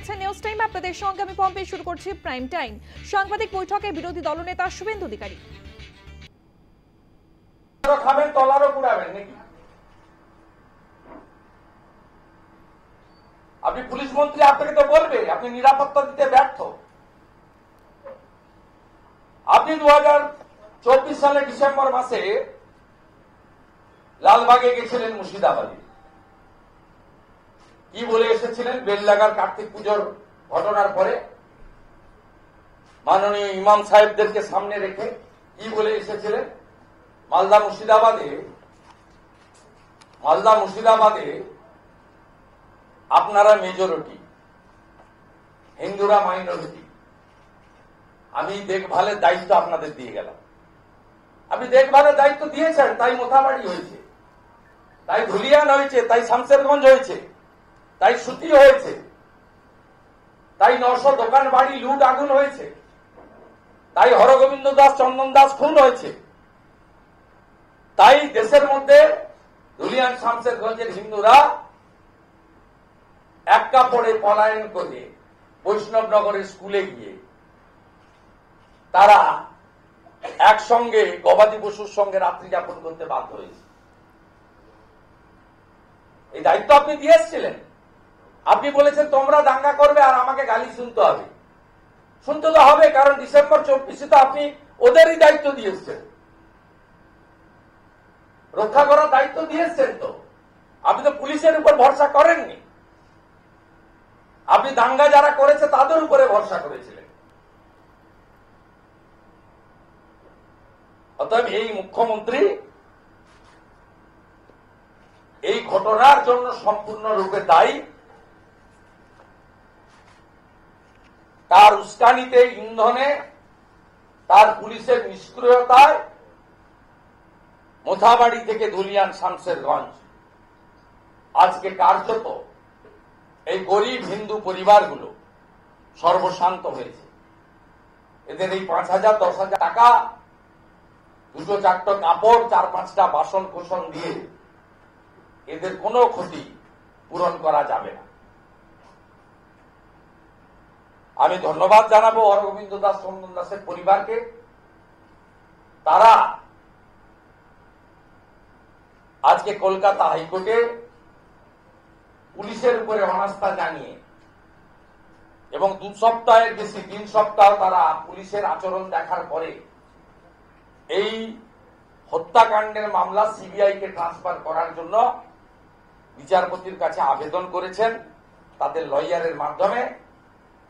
দেখছেন news time. আপনাদের সঙ্গে আমি পম্পে শুরু করছি প্রাইম টাইম। সাংবাদিক বৈঠকে বিরোধী দলনেতা শুভেন্দু অধিকারী। খাবেন তলারও পুড়াবেন নাকি? আপনি পুলিশ মন্ত্রী, আপনাকে তো বলবে আপনি নিরাপত্তা দিতে ব্যর্থ। আপনি 2024 সালে ডিসেম্বর মাসে লালবাগে গেছিলেন, মুর্শিদাবাদে। কি বলে এসেছিলেন? বেললাগার কার্তিক পুজোর ঘটনার পরে মাননীয় ইমাম সাহেবদেরকে সামনে রেখে কি বলে এসেছিলেন? মালদা মুর্শিদাবাদে আপনারা মেজরিটি, হিন্দুরা মাইনরিটি। আমি দেখভালের দায়িত্ব আপনাদের দিয়ে গেলাম। আপনি দেখভালের দায়িত্ব দিয়েছেন, তাই মোথাবাড়ি হয়েছে, তাই ধুলিয়ান হয়েছে, তাই শামশেরগঞ্জ হয়েছে, তাই সুতি হয়েছে, তাই 900 দোকান বাড়ি লুট আগুন হয়েছে, তাই হরগোবিন্দ দাস, চন্দন দাস খুন হয়েছে, তাই দেশের মধ্যে ধুলিয়ান শামশেরগঞ্জের হিন্দুরা এক কাপড়ে পলায়ন করে বৈষ্ণবনগরের স্কুলে গিয়ে তারা একসঙ্গে গবাদি পশুর সঙ্গে রাত্রি যাপন করতে বাধ্য হয়েছে। এই দায়িত্ব আপনি দিয়ে এসেছিলেন। আপনি বলেছেন তোমরা দাঙ্গা করবে আর আমাকে গালি শুনতে হবে। শুনতে তো হবে, কারণ ডিসেম্বর 24 তো আপনি ওদেরই দায়িত্ব দিয়েছেন, রক্ষা করার দায়িত্ব দিয়েছেন। তো আপনি তো পুলিশের উপর ভরসা করেননি, আপনি দাঙ্গা যারা করেছে তাদের উপরে ভরসা করেছিলেন। অতএব এই মুখ্যমন্ত্রী এই ঘটনার জন্য সম্পূর্ণরূপে দায়ী। তার উস্কানিতে, ইন্ধনে, তার পুলিশের নিষ্ক্রিয়তায় মোথাবাড়ি থেকে ধুলিয়ান শামশেরগঞ্জ আজকে কার্যত এই গরিব হিন্দু পরিবারগুলো সর্বশান্ত হয়েছে। এদের এই 5,000 10,000 টাকা, 2-4টা কাপড়, 4-5টা বাসন কোসন দিয়ে এদের কোনো ক্ষতি পূরণ করা যাবে না। আমি ধন্যবাদ জানাবো হরগোবিন্দ দাস, চন্দন দাসের পরিবারকে। তারা আজকে কলকাতা হাইকোর্টে পুলিশের উপরে অনাস্থা জানিয়ে এবং 2 সপ্তাহের বেশি 3 সপ্তাহ তারা পুলিশের আচরণ দেখার পরে এই হত্যাকাণ্ডের মামলা সিবিআই কে ট্রান্সফার করার জন্য বিচারপতির কাছে আবেদন করেছেন। তাদের লয়ারের মাধ্যমে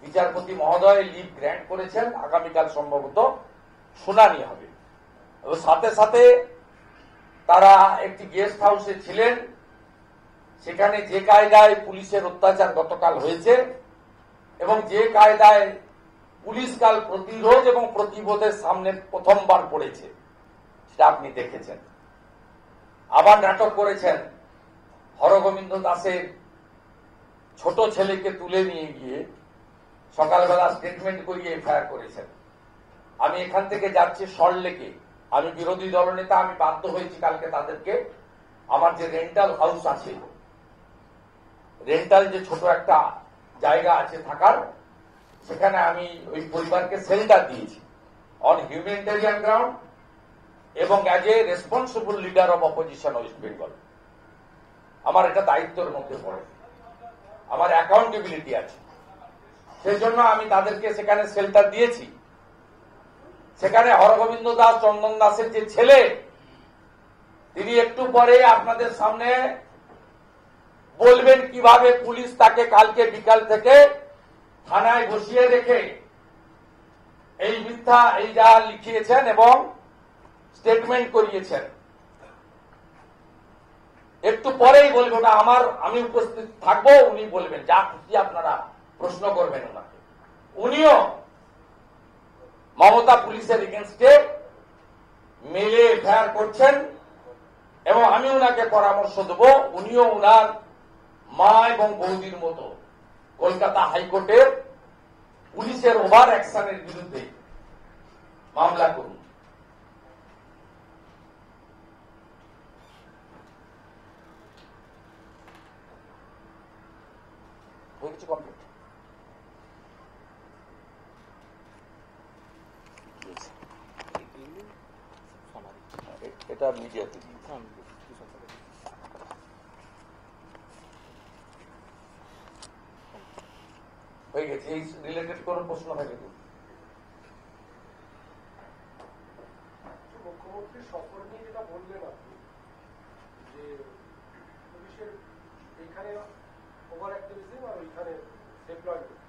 বিচারপতি মহোদয় লিভ গ্র্যান্ট করেছেন। আগামীকাল সম্ভবত শুনানি হবে। এবং সাথে সাথে তারা একটি গেস্ট হাউসে ছিলেন। সেখানে যে কায়দায় পুলিশের অত্যাচার গতকাল হয়েছে এবং যে কায়দায় পুলিশ কাল প্রতিরোধ এবং প্রতিবোধের সামনে প্রথমবার পড়েছে, সেটা আপনি দেখেছেন। আবার নাটক করেছেন। হরগোবিন্দ দাসের ছোট ছেলেকে তুলে নিয়ে গিয়ে সকালবেলা স্টেটমেন্ট করিয়ে এফআইআর করেছেন। আমি এখান থেকে যাচ্ছি সল্টলেকে। আমি বিরোধী দলনেতা, আমি বাধ্য হয়েছি কালকে তাদেরকে আমার যে রেন্টাল হাউস আছে, রেন্টাল যে ছোট একটা জায়গা আছে থাকার, সেখানে আমি ওই পরিবারকে শেল্টার দিয়েছি অন হিউম্যানিটেরিয়ান গ্রাউন্ড এবং as a responsible leader of opposition West Bengal. আমার এটা দায়িত্বের মধ্যে পড়ে, আমার অ্যাকাউন্টেবিলিটি আছে। সেই জন্য আমি তাদেরকে সেখানে শেল্টার দিয়েছি। সেখানে হরগোবিন্দ দাস, চন্দন দাসের যে ছেলে, তিনি একটু পরে আপনাদের সামনে বলবেন কিভাবে পুলিশ তাকে কালকে বিকাল থেকে থানায় বসিয়ে রেখে এই মিথ্যা, এই যা লিখিয়েছেন এবং স্টেটমেন্ট করিয়েছেন। একটু পরেই বলবেন, আমি উপস্থিত থাকবো, উনি বলবেন, যা খুশি আপনারা প্রশ্ন করবেন ওনাকে। উনিও মমতা পুলিশের এগেনস্টে মেলে এফআইআর করছেন এবং আমি ওনাকে পরামর্শ দেব, উনিও ওনার মা এবং বৌদির মতো কলকাতা হাইকোর্টের পুলিশের ওভার অ্যাকশনের বিরুদ্ধে মামলা করুন। কমপ্লিট। সেটা মিডিয়াতে দিই। হয়ে গেছে। এই রিলেটেড কোন প্রশ্ন থাকে কি? মুখ্যমন্ত্রীর সফর নিয়ে যেটা বললেন আপনি, যে পুলিশের এইখানে ওভার অ্যাক্টিভিজম আর ওইখানে ডেপ্লয়মেন্ট,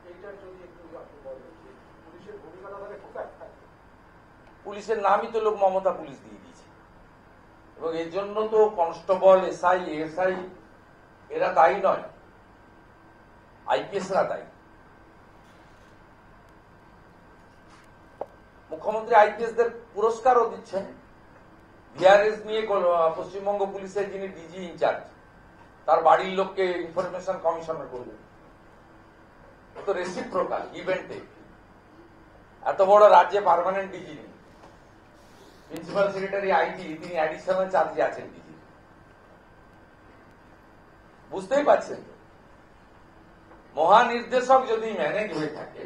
এইটার যদি একটু আপনি বলেন যে পুলিশের ভূমিকাটা তাহলে কোথায় থাকবে? পুলিশের নামই তো লোক মমতা পুলিশ দিয়ে দিয়েছে, এবং এর জন্য তো কনস্টেবল, এসআই, এএসআই এরা দায়ী নয়, আইপিএসরা দায়ী। মুখ্যমন্ত্রী আইপিএসদের পুরস্কারও দিচ্ছেন। ভিআরএস নিয়ে পশ্চিমবঙ্গ পুলিশের যিনি ডিজি ইনচার্জ, তার বাড়ির লোককে ইনফরমেশন কমিশনার করলেন। তো রেসিপ্রোকাল ইভেন্টে এত বড় রাজ্যে পার্মানেন্ট ডিজি নেই, প্রিন্সিপাল সেক্রেটারি আইটি তিনি অ্যাডিশনাল চার্জে আছেন ডিজি। বুঝতেই পারছেন, মহানির্দেশক যদি ম্যানেজ হয়ে থাকে,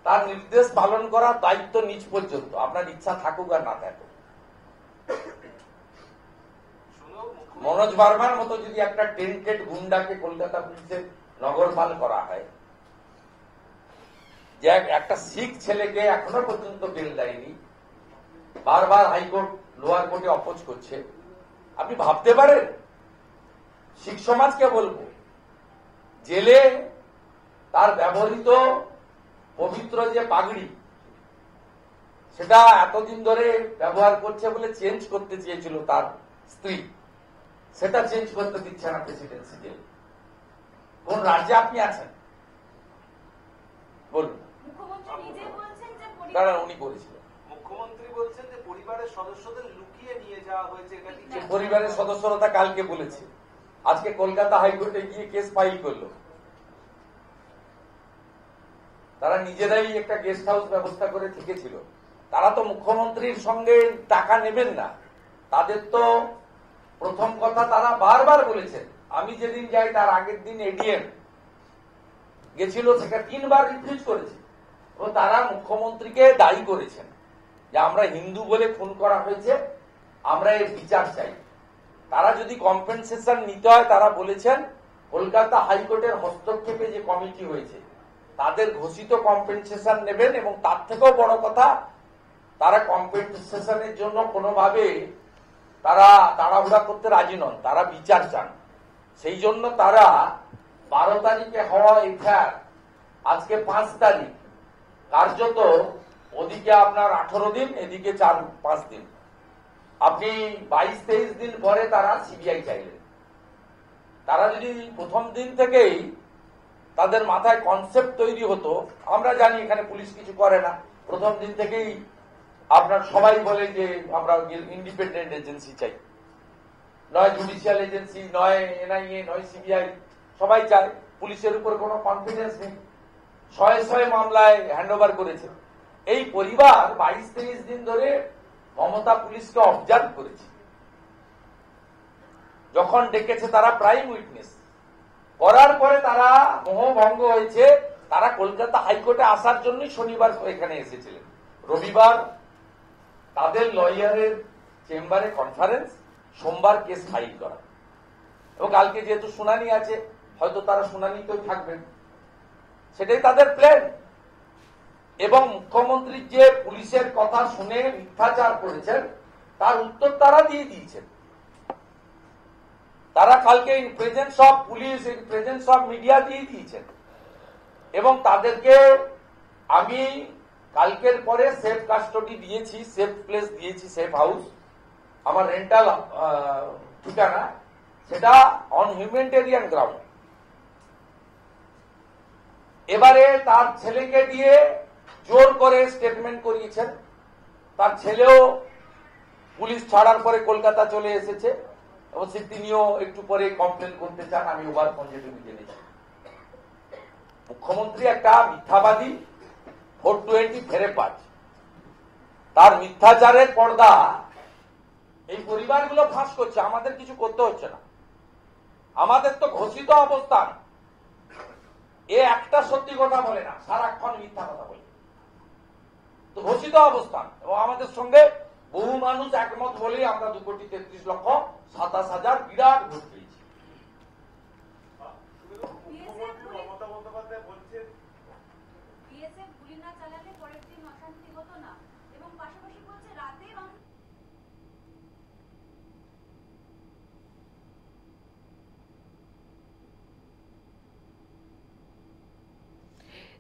তার নির্দেশ পালন করার দায়িত্ব নিজ পর্যন্ত, আপনার ইচ্ছা থাকুক আর না থাকুক। মনোজ বার্মার মতো যদি একটা টেন্টেড গুন্ডাকে কলকাতা পুলিশের নগরপাল করা হয়, যে একটা শিখ ছেলেকে এখনো পর্যন্ত বেল দেয়নি, বারবার হাইকোর্ট লোয়ার কোর্টে অপোজ করছে, আপনি ভাবতে পারেন? শিখ সমাজকে বলবো, জেলে তার ব্যবহৃত পবিত্র যে পাগড়ি, সেটা এতদিন ধরে ব্যবহার করছে বলে চেঞ্জ করতে চেয়েছিল তার স্ত্রী, সেটা চেঞ্জ করতে দিচ্ছে না প্রেসিডেন্সি জেল। কোন রাজ্যে আপনি আছেন বলুন? কারণ উনি করেছিলেন। মুখ্যমন্ত্রী বলছেন যে পরিবারের সদস্যদের লুকিয়ে নিয়ে যাওয়া হয়েছে। পরিবারের সদস্যরা কালকে বলেছে, আজকে কলকাতা হাইকোর্টে গিয়ে কেস ফাইল করলো। তারা নিজেরাই একটা গেস্ট হাউস ব্যবস্থা করে থেকেছিল। তারা তো মুখ্যমন্ত্রীর সঙ্গে টাকা নেবেন না। তাদের তো প্রথম কথা, তারা বারবার বলেছেন, আমি যেদিন যাই তার আগের দিন এডিএম গেছিল, সেটা 3 বার রিফিউজ করেছে, ও তারা মুখ্যমন্ত্রীকে দায়ী করেছেন যে আমরা হিন্দু বলে খুন করা হয়েছে, আমরা এর বিচার চাই। তারা যদি কম্পেনসেশন নিতে হয়, তারা বলেছেন কলকাতা হাইকোর্টের হস্তক্ষেপে যে কমিটি হয়েছে তাদের ঘোষিত কম্পেনসেশন নেবেন, এবং তার থেকেও বড় কথা, তারা কম্পেনসেশনের জন্য কোনোভাবে তারা তাড়াহুড়া করতে রাজি নন, তারা বিচার চান। সেই জন্য তারা 12 তারিখে হওয়া এফআইআর, আজকে 5 তারিখ, কার্যত ওদিকে আপনার 18 দিন, এদিকে 4-5 দিন, আপনি 22-23 দিন পরে তারা সিবিআই চাইলেন। তারা যদি প্রথম দিন থেকেই তাদের মাথায় কনসেপ্ট তৈরি হতো, আমরা জানি এখানে পুলিশ কিছু করে না, প্রথম দিন থেকেই আপনার সবাই বলে যে আমরা ইন্ডিপেন্ডেন্ট এজেন্সি চাই, নয় জুডিশিয়াল এজেন্সি, নয় এনআইএ, নয় সিবিআই, সবাই চায়। পুলিশের উপর কোনো কনফিডেন্স নেই, শয়ে মামলায় হ্যান্ডওভার করেছে। এই পরিবার 22-23 দিন ধরে মমতা পুলিশকে অবজার্ভ করেছে। যখন ডেকেছে তারা প্রাইম উইটনেস করার পরে তারা মোহভঙ্গ হয়েছে। তারা কলকাতা হাইকোর্টে আসার জন্যই শনিবার এখানে এসেছিলেন। রবিবার তাদের লয়ারের চেম্বারে কনফারেন্স, সোমবার কেস ফাইল করা, এবং কালকে যেহেতু শুনানি আছে, হয়তো তারা শুনানিতেও থাকবেন, সেটাই তাদের প্ল্যান। এবং মুখ্যমন্ত্রী যে পুলিশের কথা শুনে মিথ্যাচার করেছেন, তার উত্তর তারা দিয়ে দিয়েছেন। তারা কালকে in presence of police, in presence of media দিয়ে দিয়েছেন। এবং তাদেরকে আমি কালকের পরে সেফ কাস্টডি দিয়েছি, সেফ প্লেস দিয়েছি, সেফ হাউস, আমার রেন্টাল ঠিকানা, সেটা অন হিউম্যানিটেরিয়ান গ্রাউন্ড। এবারে তার ছেলেকে দিয়ে জোর করে স্টেটমেন্ট করিয়েছেন। তার ছেলেও পুলিশ ছাড়ার পরে কলকাতা চলে এসেছে, এবং তিনিও একটু পরে কমপ্লেন করতে চান, আমি ওভার কনজেটিভি জেনেছি। মুখ্যমন্ত্রী একটা মিথ্যাবাদী, 420 ফেরেপাজ, তার মিথ্যাচারের পর্দা এই পরিবারগুলো ফাঁস করছে। আমাদের কিছু করতে হচ্ছে না, আমাদের তো ঘোষিত অবস্থান। এ একটা সত্যি কথা বলে না, সারাক্ষণ মিথ্যা কথা বলে। তো ঘোষিত অবস্থান এবং আমাদের সঙ্গে বহু মানুষ একমত বলেই আমরা 2,33,27,000 বিরাট ভোট পেয়েছি। মুখ্যমন্ত্রী মমতা বন্দ্যোপাধ্যায় বলছেন বিএসএফ গুলি না চালালে পরের দিন অশান্তি হতো না এবং পাশাপাশি বলছে রাতে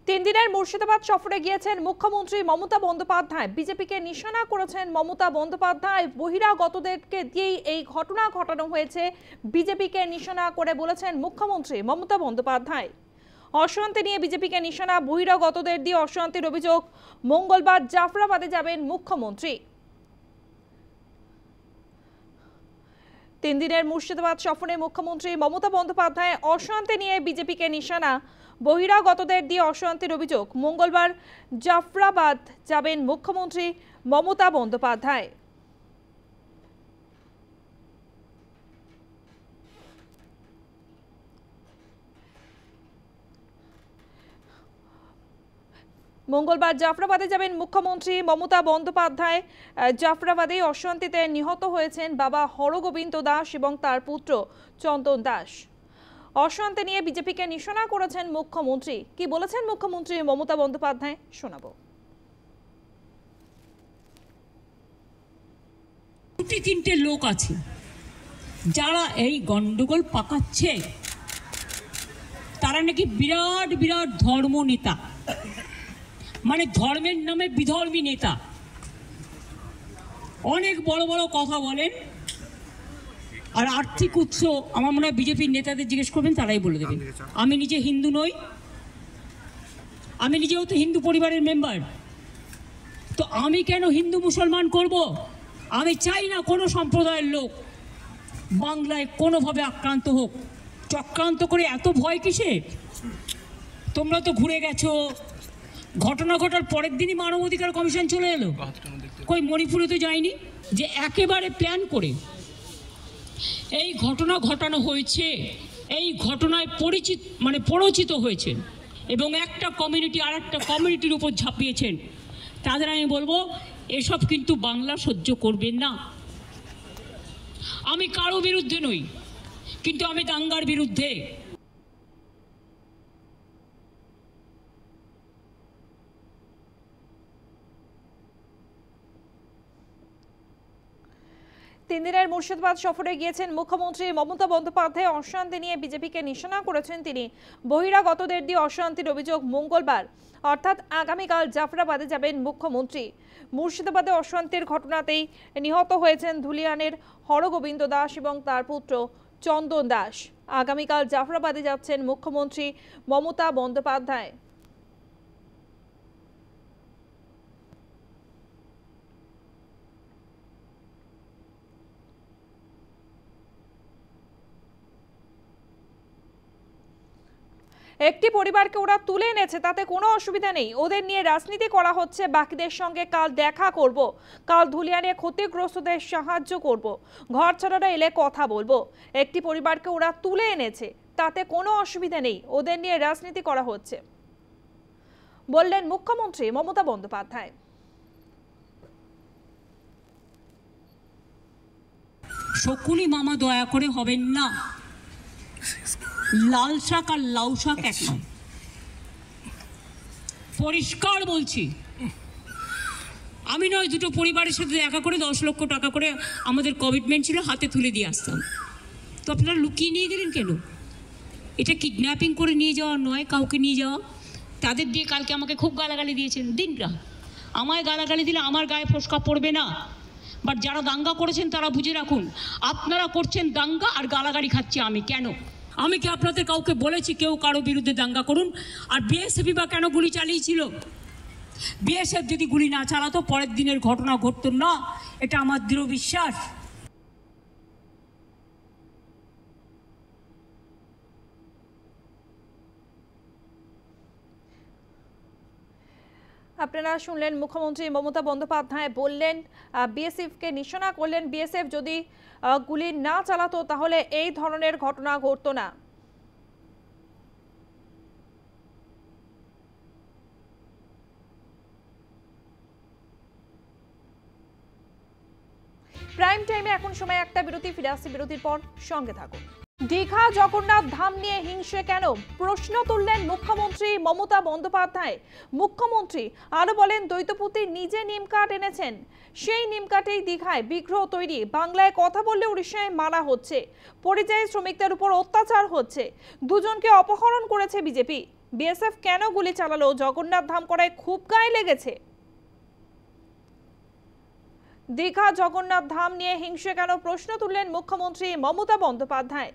তিন দিনের মুর্শিদাবাদ সফরে গিয়েছেন মুখ্যমন্ত্রী মমতা বন্দ্যোপাধ্যায়। বিজেপিকে নিশানা করেছেন মমতা বন্দ্যোপাধ্যায়। বহিরাগতদেরকে দিয়েই এই ঘটনা ঘটানো হয়েছে, বিজেপিকে নিশানা করে বলেছেন মুখ্যমন্ত্রী মমতা বন্দ্যোপাধ্যায়। অশান্তি নিয়ে বিজেপিকে নিশানা, বহিরাগতদের দিয়ে অশান্তির অভিযোগ। মঙ্গলবার জাফরাবাদে যাবেন মুখ্যমন্ত্রী। তিন দিনের মুর্শিদাবাদ সফরে মুখ্যমন্ত্রী মমতা বন্দ্যোপাধ্যায়। অশান্তি নিয়ে বিজেপিকে নিশানা, বহিরাগতদের দিয়ে অশান্তির অভিযোগ। মঙ্গলবার জাফরাবাদ যাবেন মুখ্যমন্ত্রী মমতা বন্দ্যোপাধ্যায়। মঙ্গলবার জাফরাবাদে যাবেন মুখ্যমন্ত্রী মমতা বন্দ্যোপাধ্যায়। জাফরাবাদে অশান্তিতে নিহত হয়েছেন বাবা হরগোবিন্দ দাস এবং তার পুত্র চন্দন দাস। অশান্তি নিয়ে বিজেপিকে নিশানা করেছেন মুখ্যমন্ত্রী। কি বলেছেন মুখ্যমন্ত্রী মমতা বন্দ্যোপাধ্যায় শোনাবো। তিনটে লোক আছে যারা এই গন্ডগোল পাকাচ্ছে, তারা নাকি বিরাট বিরাট ধর্ম নেতা, মানে ধর্মের নামে বিধর্মী নেতা। অনেক বড় বড় কথা বলেন, আর আর্থিক উৎস আমার মনে হয় বিজেপির নেতাদের জিজ্ঞেস করবেন, তারাই বলে দেবেন। আমি নিজে হিন্দু নই, আমি নিজেও তো হিন্দু পরিবারের মেম্বার, তো আমি কেন হিন্দু মুসলমান করব? আমি চাই না কোনো সম্প্রদায়ের লোক বাংলায় কোনোভাবে আক্রান্ত হোক। চক্রান্ত করে এত ভয় কিসে? তোমরা তো ঘুরে গেছো, ঘটনা ঘটার পরের দিনই মানবাধিকার কমিশন চলে এলো, কই মণিপুরে তো যায়নি। যে একেবারে প্ল্যান করে এই ঘটনা ঘটানো হয়েছে, এই ঘটনায় পরিচিত হয়েছেন এবং একটা কমিউনিটি আর একটা কমিউনিটির উপর ঝাঁপিয়েছেন, তাদের আমি বলবো এসব কিন্তু বাংলা সহ্য করবেন না। আমি কারো বিরুদ্ধে নই, কিন্তু আমি দাঙ্গার বিরুদ্ধে। তিন দিনের মুর্শিদাবাদ সফরে গিয়েছেন মুখ্যমন্ত্রী মমতা বন্দ্যোপাধ্যায়। অশান্তি নিয়ে বিজেপিকে নিশানা করেছেন তিনি। বহিরাগতদের দিয়ে অশান্তির অভিযোগ। মঙ্গলবার অর্থাৎ আগামীকাল জাফরাবাদে যাবেন মুখ্যমন্ত্রী। মুর্শিদাবাদে অশান্তির ঘটনাতেই নিহত হয়েছেন ধুলিয়ানের হরগোবিন্দ দাস এবং তার পুত্র চন্দন দাস। আগামীকাল জাফরাবাদে যাচ্ছেন মুখ্যমন্ত্রী মমতা বন্দ্যোপাধ্যায়। একটি পরিবারকে ওরা তুলে এনেছে, তাতে কোনো অসুবিধা নেই। ওদের নিয়ে রাজনীতি করা হচ্ছে। বাকিদের সঙ্গে কাল দেখা করব, কাল ধুলিয়ানে ক্ষতিগ্রস্তদের সাহায্য করব, ঘর ছাড়ারা এলে কথা বলবো। একটি পরিবারকে ওরা তুলে এনেছে, তাতে কোনো অসুবিধা নেই। ওদের নিয়ে রাজনীতি করা হচ্ছে, বললেন মুখ্যমন্ত্রী মমতা বন্দ্যোপাধ্যায়। শকুনি মামা দয়া করে হবেন না। লাল শাক আর লাউ শাক এক নয়, পরিষ্কার বলছি। আমি নয়, দুটো পরিবারের সাথে দেখা করে 10 লক্ষ টাকা করে আমাদের কমিটমেন্ট ছিল, হাতে তুলে দিয়ে আসতাম। তো আপনারা লুকিয়ে নিয়ে গেলেন কেন? এটা কিডন্যাপিং করে নিয়ে যাওয়া নয়, কাউকে নিয়ে যাওয়া। তাদের দিয়ে কালকে আমাকে খুব গালাগালি দিয়েছেন। দিনরা আমায় গালাগালি দিলে আমার গায়ে ফোসকা পড়বে না, বাট যারা দাঙ্গা করেছেন তারা বুঝে রাখুন, আপনারা করছেন দাঙ্গা আর গালাগালি খাচ্ছি আমি। কেন? আমি কি আপনাদের কাউকে বলেছি কেউ কারো বিরুদ্ধে দাঙ্গা করুন? আর বিএসএফই বা কেন গুলি চালিয়েছিল? বিএসএফ যদি গুলি না চালাতো পরের দিনের ঘটনা ঘটতো না, এটা আমার দৃঢ় বিশ্বাস। আপনারা শুনলেন মুখ্যমন্ত্রী মমতা বন্দ্যোপাধ্যায় বললেন, বিএসএফকে নিশানা করলেন। বিএসএফ যদি গুলি না চালাতো তাহলে এই ধরনের ঘটনা ঘটতো না। প্রাইম টাইমে এখন সময় একটা বিরতি, ফিরে আসছে বিরতির পর, সঙ্গে থাকুন। দীঘা জগন্নাথ ধাম নিয়ে হিংসে কেন, প্রশ্ন তুললেন মুখ্যমন্ত্রী মমতা বন্দ্যোপাধ্যায়। মুখ্যমন্ত্রী আরো বলেন, দ্বৈতপতি নিজে নিমকাঠ এনেছেন, সেই নিমকাঠেই দীঘায় বিগ্রহ তৈরি। বাংলায় কথা বললে উড়িষ্যায় মারা হচ্ছে, পরিযায়ী শ্রমিকদের উপর অত্যাচার হচ্ছে, দুজনকে অপহরণ করেছে বিজেপি। বিএসএফ কেন গুলি চালালো, জগন্নাথ ধাম করায় খুব গায়ে লেগেছে। দীঘা জগন্নাথ ধাম নিয়ে হিংসে কেন, প্রশ্ন তুললেন মুখ্যমন্ত্রী মমতা বন্দ্যোপাধ্যায়।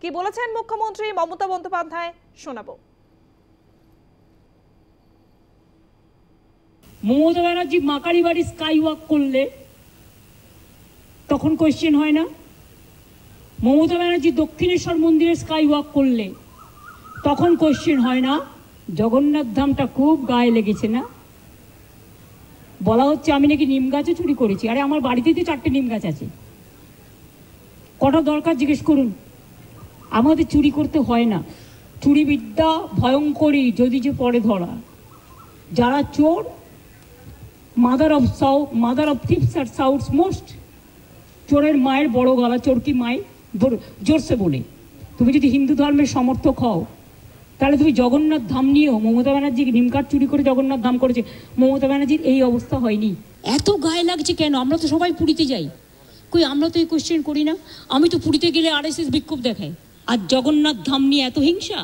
কি বলেছেন মুখ্যমন্ত্রী মমতা বন্দ্যোপাধ্যায়, শোনাবো। মমতা ব্যানার্জি মাকারি বাড়ি স্কাই ওয়াক করলে তখন কোয়েশ্চেন হয় না? মমতা ব্যানার্জি দক্ষিণেশ্বর মন্দিরে স্কাই ওয়াক করলে তখন কোয়েশ্চেন হয় না? জগন্নাথ ধামটা খুব গায়ে লেগেছে না? বলা হচ্ছে আমি নাকি নিম গাছও চুরি করেছি। আরে আমার বাড়িতেই তো 4টে নিম গাছ আছে, কটা দরকার জিজ্ঞেস করুন। আমাদের চুরি করতে হয় না। চুরি বিদ্যা ভয়ঙ্করী যদি যে পরে ধরা। যারা চোর, মাদার অফ থিপস আর সাউথস মোস্ট। চোরের মায়ের বড় গলা, চোরকি মায়ের জোরসে বলে। তুমি যদি হিন্দু ধর্মের সমর্থক হও, তাহলে তুমি জগন্নাথ ধাম নিয়েও, মমতা ব্যানার্জি নিমকাঠ চুরি করে জগন্নাথ ধাম করেছে, মমতা ব্যানার্জির এই অবস্থা হয়নি। এত গায়ে লাগছে কেন? আমরা তো সবাই পুরীতে যাই, কই আমরা তো এই কোয়েশ্চেন করি না? আমি তো পুরীতে গেলে RSS বিক্ষোভ দেখাই, আর জগন্নাথ ধাম নিয়ে এত হিংসা?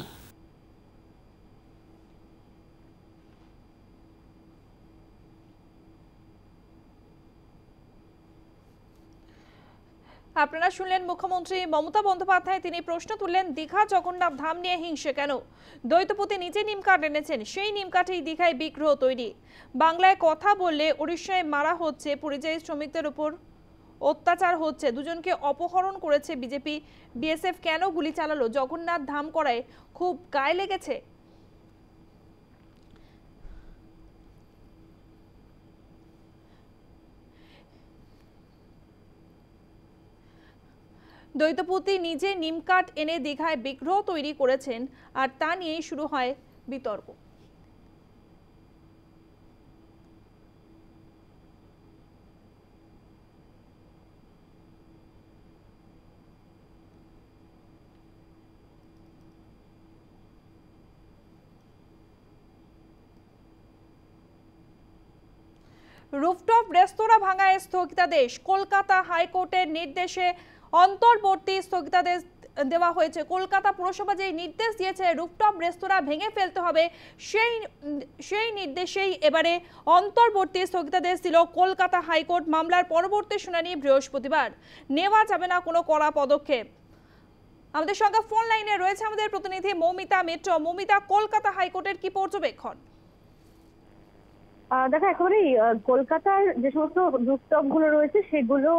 আপনারা শুনলেন মুখ্যমন্ত্রী মমতা বন্দ্যোপাধ্যায়। তিনি প্রশ্ন তুললেন, দীঘা জগন্নাথ ধাম নিয়ে হিংসে কেন, দ্বৈতপতি নিজে নিমকাঠ এনেছেন, সেই নিমকাঠেই দীঘায় বিগ্রহ তৈরি। বাংলায় কথা বললে উড়িষ্যায় মারা হচ্ছে, পরিযায়ী শ্রমিকদের উপর অত্যাচার হচ্ছে, দুজনকে অপহরণ করেছে বিজেপি। বিএসএফ কেন গুলি চালালো, জগন্নাথ ধাম করায় খুব গায়ে লেগেছে। দ্বৈতপতি নিজে নিমকাঠ এনে দীঘায় বিগ্রহ তৈরি করেছেন, আর তা নিয়েই শুরু হয় বিতর্ক। রুফটপ রেস্তোরাঁ ভাঙায় স্থগিতাদেশ, কলকাতা হাইকোর্টের নির্দেশে অন্তর্বর্তী স্থগিতাদেশ দেওয়া হয়েছে। কলকাতা পুরসভা যে নির্দেশ দিয়েছে রুফটপ রেস্তোরাঁ ভেঙে ফেলতে হবে, সেই নির্দেশেই এবারে অন্তর্বর্তী স্থগিতাদেশ দিল কলকাতা হাইকোর্ট। মামলার পরবর্তী শুনানি বৃহস্পতিবার, নেওয়া যাবে না কোনো কড়া পদক্ষেপ। আমাদের সঙ্গে ফোন লাইনে রয়েছে আমাদের প্রতিনিধি মৌমিতা মিত্র। মৌমিতা, কলকাতা হাইকোর্টের কি পর্যবেক্ষণ? দেখো, একেবারেই কলকাতার যে সমস্ত রুফটপ গুলো রয়েছে সেগুলো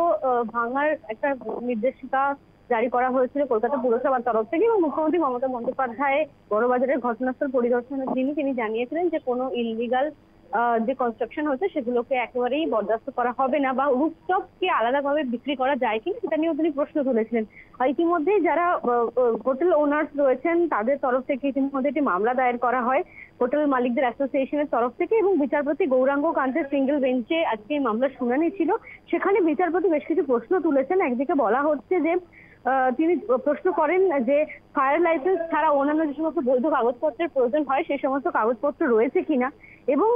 ভাঙার একটা নির্দেশিকা জারি করা হয়েছিল কলকাতা পুরসভার তরফ থেকে, এবং মুখ্যমন্ত্রী মমতা বন্দ্যোপাধ্যায় বড়বাজারের ঘটনাস্থল পরিদর্শনের দিনই তিনি জানিয়েছিলেন যে কোনো ইললিগাল যে কনস্ট্রাকশন হচ্ছে সেগুলোকে একেবারেই বরদাস্ত করা হবে না, বা রুফটপকে আলাদাভাবে বিক্রি করা যায় কিনা সেটা নিয়েও তিনি প্রশ্ন তুলেছিলেন। ইতিমধ্যে যারা হোটেল ওনার্স রয়েছেন তাদের তরফ থেকে ইতিমধ্যে একটি মামলা দায়ের করা হয় হোটেল মালিকদের অ্যাসোসিয়েশনের তরফ থেকে, এবং বিচারপতি গৌরাঙ্গ কান্তের সিঙ্গেল বেঞ্চে আজকে এই মামলার শুনানি ছিল। সেখানে বিচারপতি বেশ কিছু প্রশ্ন তুলেছেন। একদিকে বলা হচ্ছে যে তিনি প্রশ্ন করেন যে ফায়ার লাইসেন্স ছাড়া অন্যান্য যে সমস্ত বৈধ কাগজপত্রের প্রয়োজন হয় সেই সমস্ত কাগজপত্র রয়েছে কিনা, এবং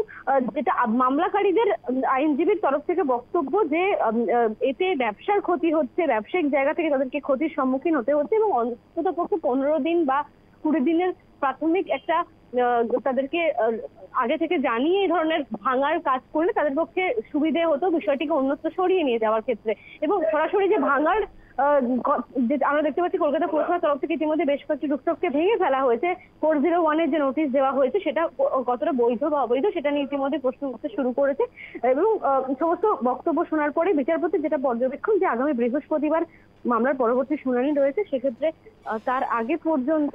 যেটা মামলাকারীদের আইনজীবীর তরফ থেকে বক্তব্য যে এতে ব্যবসার ক্ষতি হচ্ছে, ব্যবসায়িক জায়গা থেকে তাদেরকে ক্ষতির সম্মুখীন হতে হচ্ছে, এবং অন্ততপক্ষে 15 দিন বা 20 দিনের প্রাথমিক একটা তাদেরকে আগে থেকে জানিয়ে এই ধরনের ভাঙার কাজ করলে তাদের পক্ষে সুবিধে হতো বিষয়টিকে অন্যত্র সরিয়ে নিয়ে যাওয়ার ক্ষেত্রে। এবং সরাসরি যে ভাঙার আমরা দেখতে পাচ্ছি কলকাতা পুরসভার তরফ থেকে ইতিমধ্যে বেশ কয়েকটি রুফটপকে ভেঙে ফেলা হয়েছে। 401-এর যে নোটিশ দেওয়া হয়েছে সেটা কতটা বৈধ বা অবৈধ সেটা নিয়ে ইতিমধ্যে প্রশ্ন উঠতে শুরু করেছে, এবং সমস্ত বক্তব্য শোনার পরে বিচারপতি যেটা পর্যবেক্ষণ যে আগামী বৃহস্পতিবার মামলার পরবর্তী শুনানি রয়েছে, সেক্ষেত্রে তার আগে পর্যন্ত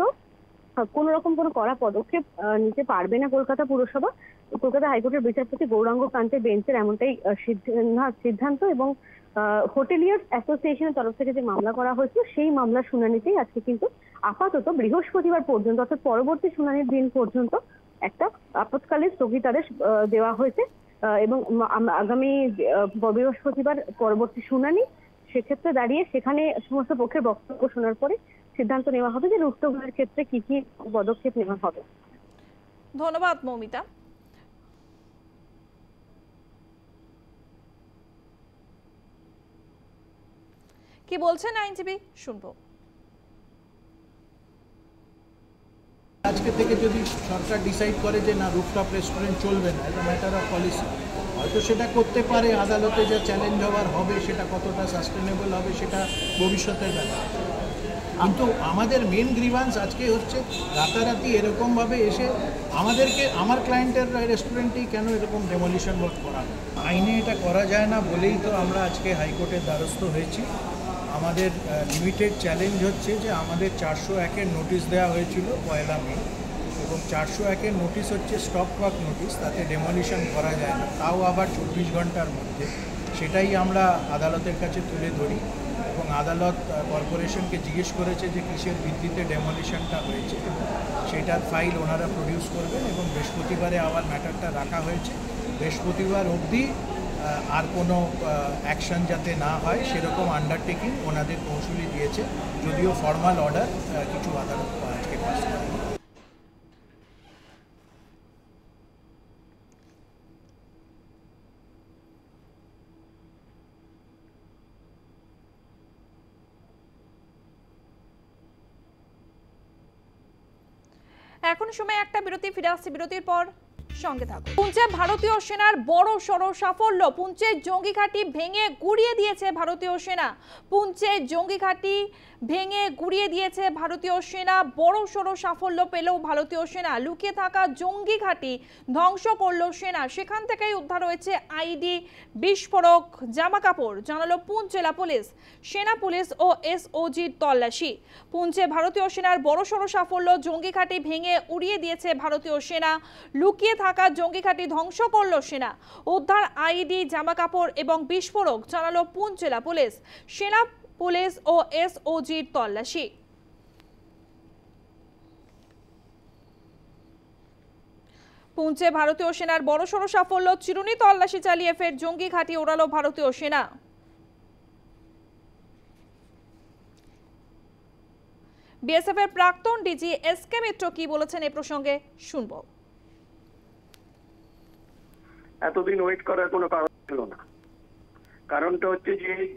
কোন রকম কোনো কড়া পদক্ষেপ নিতে পারবে না কলকাতা পুরসভা। কলকাতা হাইকোর্টের বিচারপতি গৌরাঙ্গ কান্তের বেঞ্চের এমনটাই সিদ্ধান্ত, এবং হোটেলিয়ার্স অ্যাসোসিয়েশনের তরফ থেকে যে মামলা করা হয়েছিল সেই মামলার শুনানিতেই আজকে কিন্তু আপাতত বৃহস্পতিবার পর্যন্ত অর্থাৎ পরবর্তী শুনানির দিন পর্যন্ত একটা আপৎকালীন স্থগিতাদেশ দেওয়া হয়েছে, এবং আগামী বৃহস্পতিবার পরবর্তী শুনানি, সেক্ষেত্রে দাঁড়িয়ে সেখানে সমস্ত পক্ষের বক্তব্য শোনার পরে সিদ্ধান্ত নেওয়া হবে যে রুফটপগুলোর ক্ষেত্রে কি কি পদক্ষেপ নেওয়া হবে। ধন্যবাদ মৌমিতা। কি বলছেন আইনজীবী, শুনবো। আজকে থেকে যদি সরকার ডিসাইড করে যে না রুফটপ রেস্টুরেন্ট চলবে না, এটা ম্যাটার অফ পলিসি, হয়তো সেটা করতে পারে। আদালতে যা চ্যালেঞ্জ হওয়ার হবে সেটা কতটা সাস্টেনেবল হবে সেটা ভবিষ্যতের ব্যাপার। কিন্তু আমাদের মেন গ্রিভান্স আজকে হচ্ছে রাতারাতি এরকমভাবে এসে আমাদেরকে, আমার ক্লায়েন্টের রেস্টুরেন্টেই কেন এরকম ডেমোলিশন ওয়ার্ক করা। আইনে এটা করা যায় না বলেই তো আমরা আজকে হাইকোর্টের দ্বারস্থ হয়েছি। আমাদের লিমিটেড চ্যালেঞ্জ হচ্ছে যে আমাদের 401-এর নোটিশ দেওয়া হয়েছিল 1 মে, এবং 401-এর নোটিশ হচ্ছে স্টপ ওয়ার্ক নোটিশ, তাতে ডেমোলিশন করা যায় না, তাও আবার 24 ঘন্টার মধ্যে। সেটাই আমরা আদালতের কাছে তুলে ধরি এবং আদালত কর্পোরেশনকে জিজ্ঞেস করেছে যে কিসের ভিত্তিতে ডেমোলিশনটা হয়েছে, সেটার ফাইল ওনারা প্রডিউস করবেন এবং বৃহস্পতিবারে আবার ম্যাটারটা রাখা হয়েছে। বৃহস্পতিবার অবধি আর কোনো অ্যাকশন যাতে না হয় সেরকম আন্ডারটেকিং ওনাদের কৌশলী দিয়েছে, যদিও ফর্মাল অর্ডার কিছু আদালত আজকে পাস করেনি। এখন সময় একটা বিরতি, ফিরে আসছি বিরতির পর, সঙ্গে থাকুন। পুঞ্চে ভারতীয় সেনার বড় সড় সাফল্য, পুঞ্চের জঙ্গি ঘাঁটি ভেঙে গুড়িয়ে দিয়েছে ভারতীয় সেনা। পুঞ্চে জঙ্গি ঘাঁটি ভেঙে গুড়িয়ে দিয়েছে ভারতীয় সেনা। বড় সড় সাফল্য পেল ভারতীয় সেনা। লুকিয়ে থাকা জঙ্গি ঘাঁটি ধ্বংস করল সেনা। সেখান থেকেই উদ্ধার হয়েছে আইডি, বিস্ফোরক, জামা কাপড়, জানালো পুঞ্চ জেলা পুলিশ। সেনা পুলিশ ও এসওজির তল্লাশি। পুঞ্চে ভারতীয় সেনার বড় সড় সাফল্য, জঙ্গি ঘাঁটি ভেঙে উড়িয়ে দিয়েছে ভারতীয় সেনা। লুকিয়ে থাকা জঙ্গি ঘাঁটি ধ্বংস করল সেনা। উদ্ধার আইডি, জামা কাপড় এবং বিস্ফোরক, জানালো পুঞ্চ জেলা পুলিশ। সেনা পুলিশ ও এসওজির তল্লাশি। পুঞ্চে ভারতীয় সেনার বড়সড় সাফল্য, চিরুনি তল্লাশি চালিয়ে ফের জঙ্গি ঘাঁটি ওড়ালো ভারতীয় সেনা। বিএসএফ এর প্রাক্তন ডিজি এসকে মিত্র কি বলেছেন এ প্রসঙ্গে, শুনবো। এতদিন ওয়েট করার কোনো কারণ ছিল না। কারণটা হচ্ছে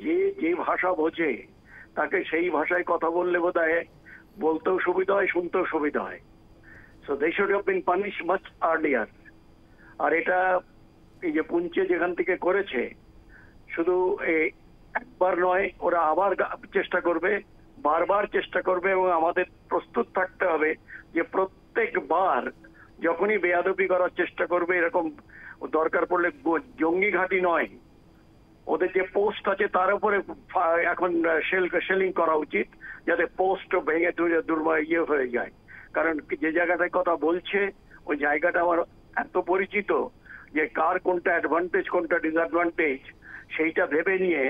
যে যে ভাষা বোঝে তাকে সেই ভাষায় কথা বললে বোধহয় বলতেও সুবিধা হয়, শুনতেও সুবিধা হয়। So they should have been punish much earlier. আর এটা এই যে পুঞ্চে যেখান থেকে করেছে, শুধু একবার নয়, ওরা আবার চেষ্টা করবে, বারবার চেষ্টা করবে, এবং আমাদের প্রস্তুত থাকতে হবে যে প্রত্যেকবার যখনই বেয়াদবি করার চেষ্টা করবে, এরকম দরকার পড়লে জঙ্গি ঘাঁটি নয়, ওদের যে পোস্ট আছে তার উপরে এখন শেলিং করা উচিত, যাতে পোস্ট ভেঙে ইয়ে হয়ে যায়। কারণ যে জায়গাটায় কথা বলছে ওই জায়গাটা আমার এত পরিচিত যে কার কোনটা অ্যাডভান্টেজ কোনটা ডিসঅ্যাডভান্টেজ সেইটা ভেবে নিয়ে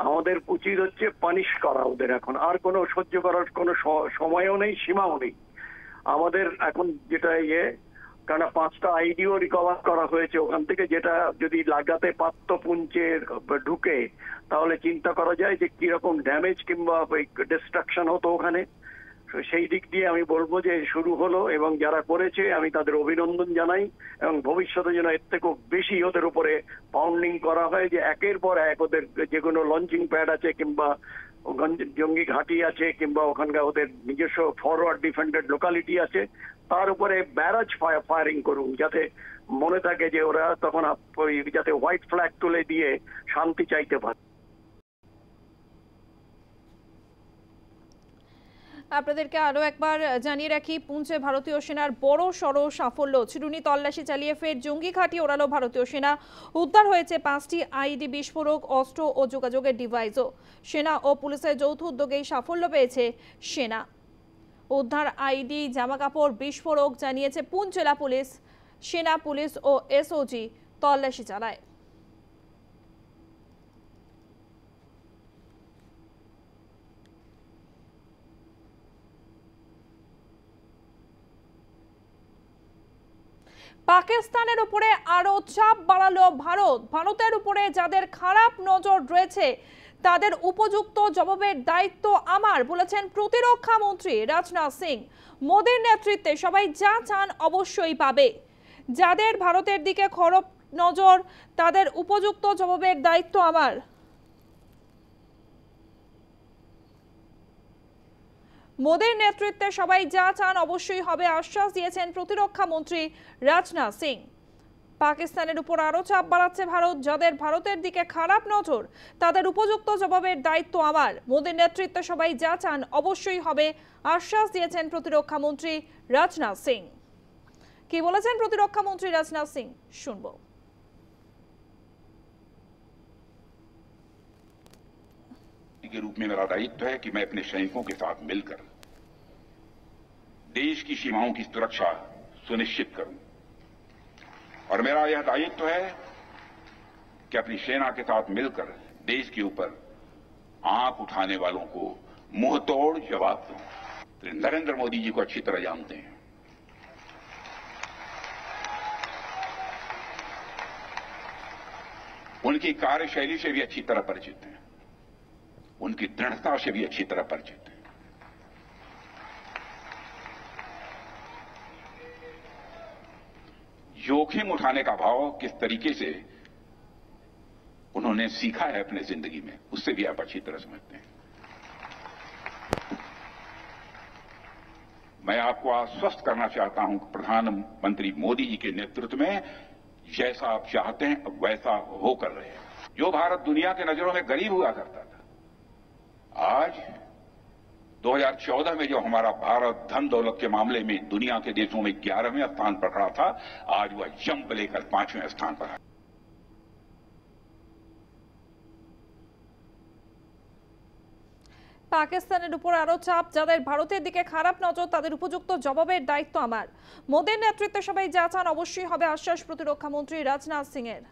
আমাদের উচিত হচ্ছে পানিশ করা ওদের। এখন আর কোনো সহ্য করার কোনো সময়ও নেই, সীমাও নেই আমাদের এখন। যেটা কারণ 5টা আইডিও রিকভার করা হয়েছে ওখান থেকে, যেটা যদি লাগাতে পারত পুঞ্চের ঢুকে, তাহলে চিন্তা করা যায় যে কিরকম ড্যামেজ কিংবা ডিস্ট্রাকশন হতো ওখানে। সেই দিক দিয়ে আমি বলবো যে শুরু হলো, এবং যারা করেছে আমি তাদের অভিনন্দন জানাই, এবং ভবিষ্যতে যেন এর থেকেও বেশি ওদের উপরে পাউন্ডিং করা হয়, যে একের পর এক ওদের যে কোনো লঞ্চিং প্যাড আছে কিংবা জঙ্গি ঘাঁটি আছে কিংবা ওখানকার ওদের নিজস্ব ফরওয়ার্ড ডিফেন্ডেড লোকালিটি আছে, তার উপরে ব্যারাজ ফায়ারিং করুন, যাতে মনে থাকে যে ওরা তখন যাতে হোয়াইট ফ্ল্যাগ তুলে দিয়ে শান্তি চাইতে পারে। আপনাদেরকে আরো একবার জানিয়ে রাখি, পুঞ্চে ভারতীয় সেনার বড় সড় সাফল্য, চিরুনি তল্লাশি চালিয়ে ফের জঙ্গি ঘাঁটি ওড়ালো ভারতীয় সেনা। উদ্ধার হয়েছে 5টি আইডি, বিস্ফোরক, অস্ত্র ও যোগাযোগের ডিভাইসও। সেনা ও পুলিশের যৌথ উদ্যোগেই সাফল্য পেয়েছে সেনা। উদ্ধার আইডি, জামা কাপড়, বিস্ফোরক, জানিয়েছে পুঞ্চ জেলা পুলিশ। সেনা পুলিশ ও এসওজি তল্লাশি চালায়। পাকিস্তানের উপরে আরো চাপ বাড়ালো ভারত। ভারতের উপরে যাদের খারাপ নজর রয়েছে তাদের উপযুক্ত জবাবের দায়িত্ব আমার বলেছেন প্রতিরক্ষা মন্ত্রী রাজনাথ সিং। মোদীর নেতৃত্বে সবাই যা চান অবশ্যই পাবে। যাদের ভারতের দিকে খরব নজর তাদের উপযুক্ত জবাবের দায়িত্ব আমার। মোদীর নেতৃত্বে সবাই যা চান অবশ্যই হবে আশ্বাস দিয়েছেন প্রতিরক্ষা মন্ত্রী রাজনাথ সিং। পাকিস্তানের উপর আরো চাপ বাড়াচ্ছে ভারত। যাদের ভারতের দিকে খারাপ নজর তাদের উপযুক্ত জবাবের দায়িত্ব আমার। মোদীর নেতৃত্বে সবাই যা চান অবশ্যই হবে আশ্বাস দিয়েছেন প্রতিরক্ষা মন্ত্রী রাজনাথ সিং। কি বলেছেন প্রতিরক্ষা মন্ত্রী রাজনাথ সিং শুনবো। के रूप में मेरा दायित्व है कि मैं अपने सैनिकों के साथ मिलकर देश की सीमाओं की सुरक्षा सुनिश्चित करूं और मेरा यह दायित्व है कि अपनी सेना के साथ मिलकर देश के ऊपर आंख उठाने वालों को मुंहतोड़ जवाब दूं। नरेंद्र मोदी जी को अच्छी तरह जानते हैं। उनकी कार्यशैली से भी अच्छी तरह परिचित हैं, उनकी दृढ़ता से भी अच्छी तरह परिचित है। जोखिम उठाने का भाव किस तरीके से उन्होंने सीखा है अपने जिंदगी में, उससे भी आप अच्छी तरह समझते हैं। मैं आपको आश्वस्त करना चाहता हूं कि प्रधानमंत्री मोदी जी के नेतृत्व में जैसा आप चाहते हैं वैसा होकर रहे। जो भारत दुनिया के नजरों में गरीब हुआ करता था, आज 2014 में जो हमारा भारत धन दौलत के मामले में दुनिया के देशों में 11वें स्थान पर खड़ा था, आज वह जंप लेकर 5वें स्थान पर है। পাকিস্তানের উপর আরো চাপ। যাদের ভারতের দিকে খারাপ নজর তাদের উপযুক্ত জবাবের দায়িত্ব আমার। মোদীর নেতৃত্বে সবাই যা চান অবশ্যই হবে আশ্বাস প্রতিরক্ষা মন্ত্রী রাজনাথ সিং এর।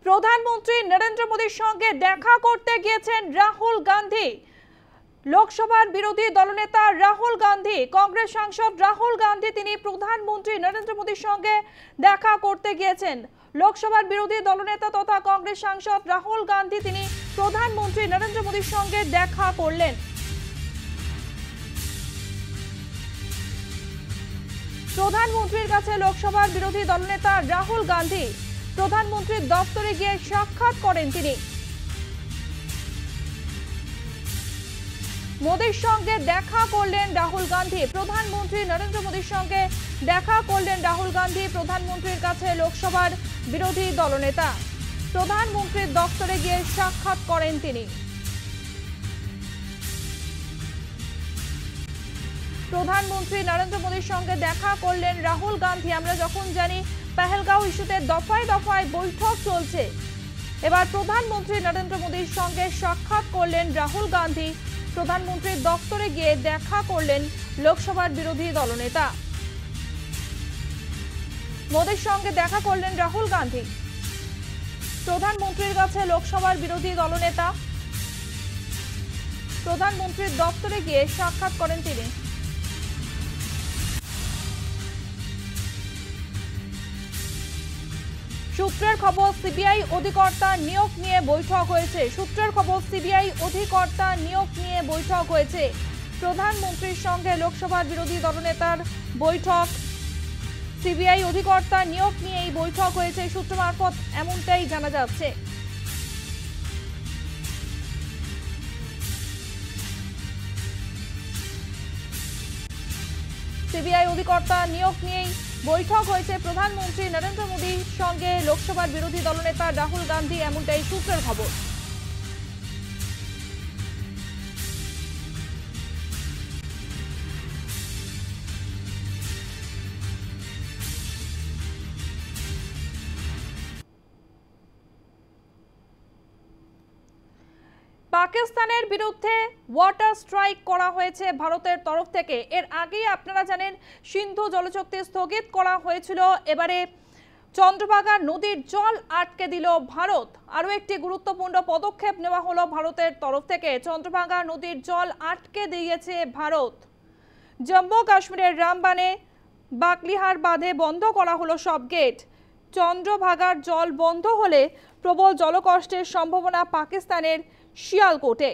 প্রধানমন্ত্রী নরেন্দ্র মোদীর সঙ্গে দেখা করতে গিয়েছেন রাহুল গান্ধী। লোকসভার বিরোধী দলনেতা রাহুল গান্ধী, কংগ্রেস সাংসদ রাহুল গান্ধী তিনি প্রধানমন্ত্রী নরেন্দ্র মোদীর সঙ্গে দেখা করতে গিয়েছেন। লোকসভার বিরোধী দলনেতা তথা কংগ্রেস সাংসদ রাহুল গান্ধী তিনি প্রধানমন্ত্রী নরেন্দ্র মোদীর সঙ্গে দেখা করলেন। প্রধানমন্ত্রীর কাছে লোকসভার বিরোধী দলনেতা রাহুল গান্ধী প্রধানমন্ত্রীর দপ্তরে গিয়ে সাক্ষাৎ করেন তিনি। মোদীর সঙ্গে দেখা করলেন রাহুল গান্ধী। প্রধানমন্ত্রী নরেন্দ্র মোদীর সঙ্গে দেখা করলেন রাহুল গান্ধী। প্রধানমন্ত্রীর কাছে লোকসভার বিরোধী দলনেতা প্রধানমন্ত্রীর দপ্তরে গিয়ে সাক্ষাৎ করেন তিনি। প্রধানমন্ত্রী নরেন্দ্র মোদীর সঙ্গে দেখা করলেন রাহুল গান্ধী। আমরা যখন জানি পেহেলগাঁও ইস্যুতে দফায় দফায় বৈঠক চলছে, এবার প্রধানমন্ত্রী নরেন্দ্র মোদীর সঙ্গে সাক্ষাৎ করলেন রাহুল গান্ধী। প্রধানমন্ত্রীর দপ্তরে গিয়ে দেখা করলেন লোকসভার বিরোধী দলনেতা। মোদীর সঙ্গে দেখা করলেন রাহুল গান্ধী। প্রধানমন্ত্রীর কাছে লোকসভার বিরোধী দলনেতা প্রধানমন্ত্রীর দপ্তরে গিয়ে সাক্ষাৎ করেন তিনি। সূত্রের খবর সিবিআই অধিকর্তা নিয়োগ নিয়ে বৈঠক হয়েছে। সূত্রের খবর সিবিআই অধিকর্তা নিয়োগ নিয়ে বৈঠক হয়েছে। প্রধানমন্ত্রীর সঙ্গে লোকসভার বিরোধী দলনেতার বৈঠক। সিবিআই অধিকর্তা নিয়োগ নিয়ে এই বৈঠক হয়েছে সূত্র মারফত এমনটাই জানা যাচ্ছে। সিবিআই অধিকর্তা নিয়োগ নিয়েই বৈঠক হয়েছে প্রধানমন্ত্রী নরেন্দ্র মোদীর সঙ্গে লোকসভার বিরোধী দলনেতা রাহুল গান্ধী, এমনটাই সূত্রের খবর। পাকিস্তানের বিরুদ্ধে ওয়াটার স্ট্রাইক করা হয়েছে ভারতের তরফ থেকে। এর আগেই আপনারা জানেন সিন্ধু জলচুক্তি স্থগিত করা হয়েছিল, এবারে চন্দ্রভাগা নদীর জল আটকে দিল ভারত। আরও একটি গুরুত্বপূর্ণ পদক্ষেপ নেওয়া হলো ভারতের তরফ থেকে, চন্দ্রভাগা নদীর জল আটকে দিয়েছে ভারত। জম্মু কাশ্মীরের রামবানে বাকলিহার বাঁধে বন্ধ করা হলো সব গেট। চন্দ্রভাগার জল বন্ধ হলে প্রবল জলকষ্টের সম্ভাবনা পাকিস্তানের শিয়ালকোটে।